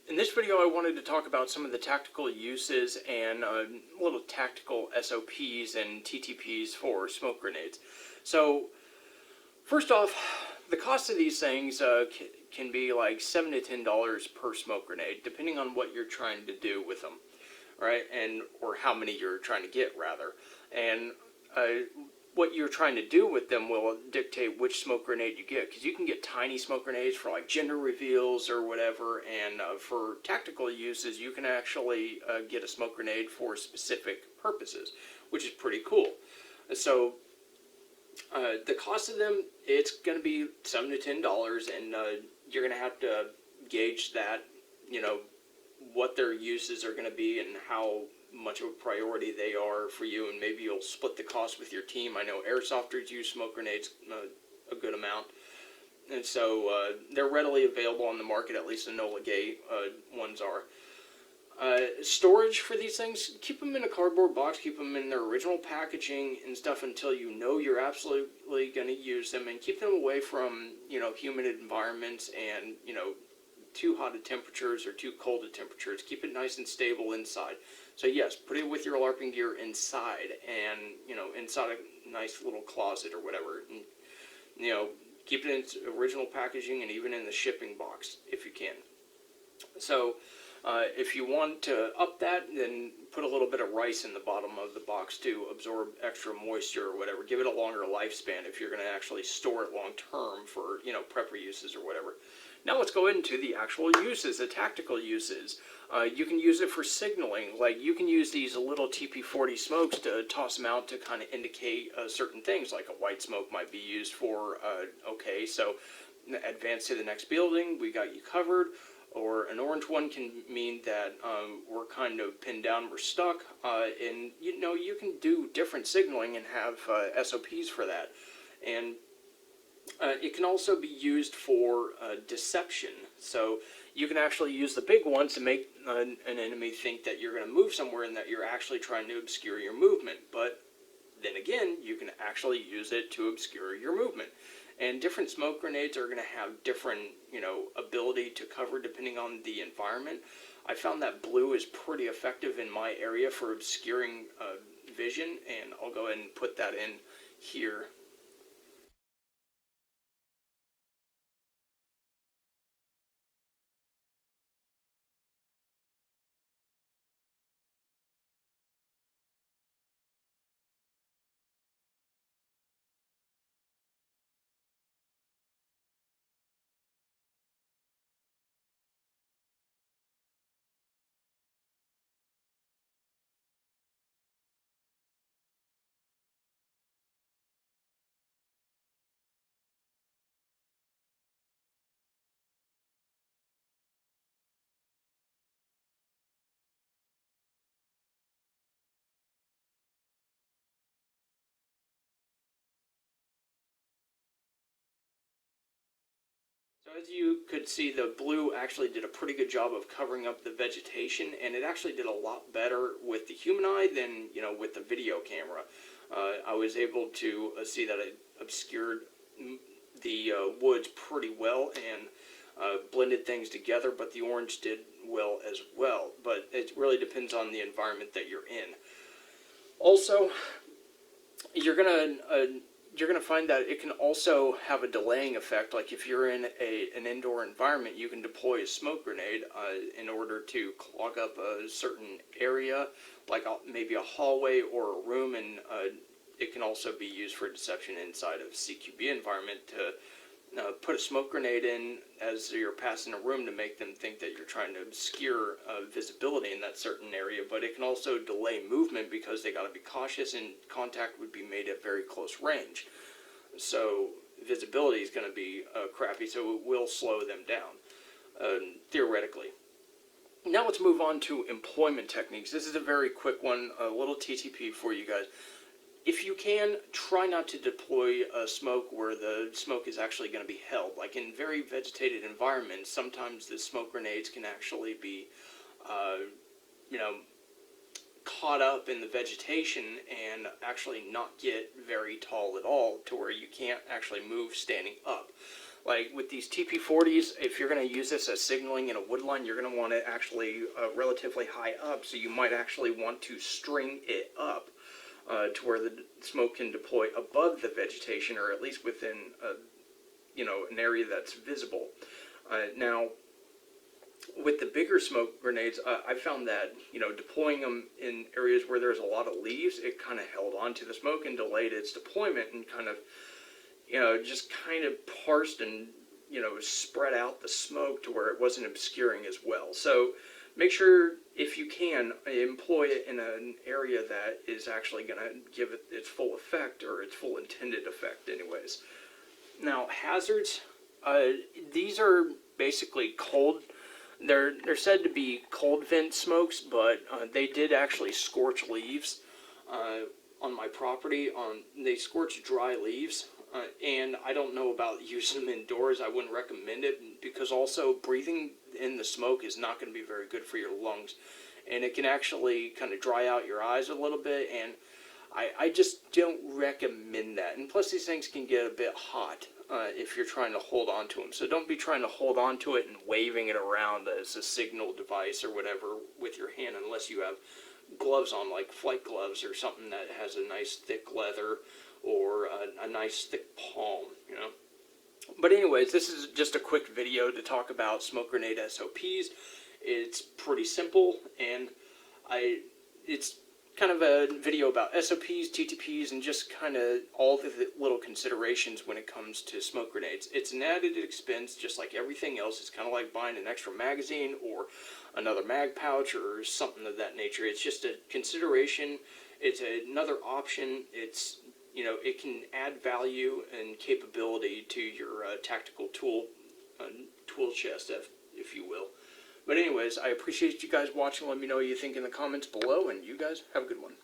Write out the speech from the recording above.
In this video, I wanted to talk about some of the tactical uses and little tactical SOPs and TTPs for smoke grenades. So, first off, the cost of these things can be like $7 to $10 per smoke grenade, depending on what you're trying to do with them, right? And or how many you're trying to get, rather. And what you're trying to do with them will dictate which smoke grenade you get, because you can get tiny smoke grenades for like gender reveals or whatever, and for tactical uses you can actually get a smoke grenade for specific purposes, which is pretty cool. So the cost of them, it's going to be $7 to $10, and you're going to have to gauge that, you know, what their uses are going to be and how much of a priority they are for you, and maybe you'll split the cost with your team. I know airsofters use smoke grenades a good amount, and so they're readily available on the market, at least the Nola Gay ones are. Storage for these things, keep them in a cardboard box, keep them in their original packaging and stuff until you know you're absolutely going to use them, and keep them away from, you know, humid environments and, you know, too hot of temperatures or too cold of temperatures. Keep it nice and stable inside. So yes, put it with your LARPing gear inside, and, you know, inside a nice little closet or whatever. And, you know, keep it in its original packaging and even in the shipping box if you can. So if you want to up that, then put a little bit of rice in the bottom of the box to absorb extra moisture or whatever. Give it a longer lifespan if you're going to actually store it long term for, you know, prepper uses or whatever. Now let's go into the actual uses, the tactical uses. You can use it for signaling. Like, you can use these little TP40 smokes to toss them out to kind of indicate certain things. Like a white smoke might be used for, okay, so advance to the next building, we got you covered. Or an orange one can mean that we're kind of pinned down, we're stuck. And, you know, you can do different signaling and have SOPs for that. And it can also be used for deception. So you can actually use the big ones to make an enemy think that you're going to move somewhere and that you're actually trying to obscure your movement. But then again, you can actually use it to obscure your movement. And different smoke grenades are going to have different, you know, ability to cover depending on the environment. I found that blue is pretty effective in my area for obscuring vision, and I'll go ahead and put that in here. So as you could see, the blue actually did a pretty good job of covering up the vegetation, and it actually did a lot better with the human eye than, you know, with the video camera. I was able to see that it obscured the woods pretty well and blended things together, but the orange did well as well. But it really depends on the environment that you're in. Also, you're gonna find that it can also have a delaying effect. Like if you're in an indoor environment, you can deploy a smoke grenade in order to clog up a certain area, like maybe a hallway or a room, and it can also be used for deception inside of CQB environment to put a smoke grenade in as you're passing a room to make them think that you're trying to obscure visibility in that certain area. But it can also delay movement because they got to be cautious, and contact would be made at very close range. So visibility is going to be crappy, so it will slow them down, theoretically. Now let's move on to employment techniques. This is a very quick one, a little TTP for you guys. If you can, try not to deploy smoke where the smoke is actually going to be held. Like in very vegetated environments, sometimes the smoke grenades can actually be, you know, caught up in the vegetation and actually not get very tall at all to where you can't actually move standing up. Like with these TP40s, if you're going to use this as signaling in a wood line, you're going to want it actually relatively high up, so you might actually want to string it up to where the smoke can deploy above the vegetation, or at least within an area that's visible. Now, with the bigger smoke grenades, I found that deploying them in areas where there's a lot of leaves, it kind of held on to the smoke and delayed its deployment, and kind of just kind of parsed and spread out the smoke to where it wasn't obscuring as well. So make sure, if you can, employ it in an area that is actually going to give it its full effect, or its full intended effect anyways. Now, hazards, these are basically cold. They're said to be cold vent smokes, but they did actually scorch leaves on my property. They scorched dry leaves. And I don't know about using them indoors. I wouldn't recommend it, because also breathing in the smoke is not going to be very good for your lungs. And it can actually kind of dry out your eyes a little bit, and I just don't recommend that. And plus, these things can get a bit hot if you're trying to hold on to them. So don't be trying to hold on to it and waving it around as a signal device or whatever with your hand, unless you have gloves on, like flight gloves or something that has a nice thick leather, or a nice thick palm, But anyways, this is just a quick video to talk about smoke grenade SOPs. It's pretty simple, and it's kind of a video about SOPs, TTPs, and just kind of all the little considerations when it comes to smoke grenades. It's an added expense, just like everything else. It's kind of like buying an extra magazine or another mag pouch or something of that nature. It's just a consideration. It's another option. It can add value and capability to your tactical tool chest, if you will. But anyways, I appreciate you guys watching. Let me know what you think in the comments below, and you guys have a good one.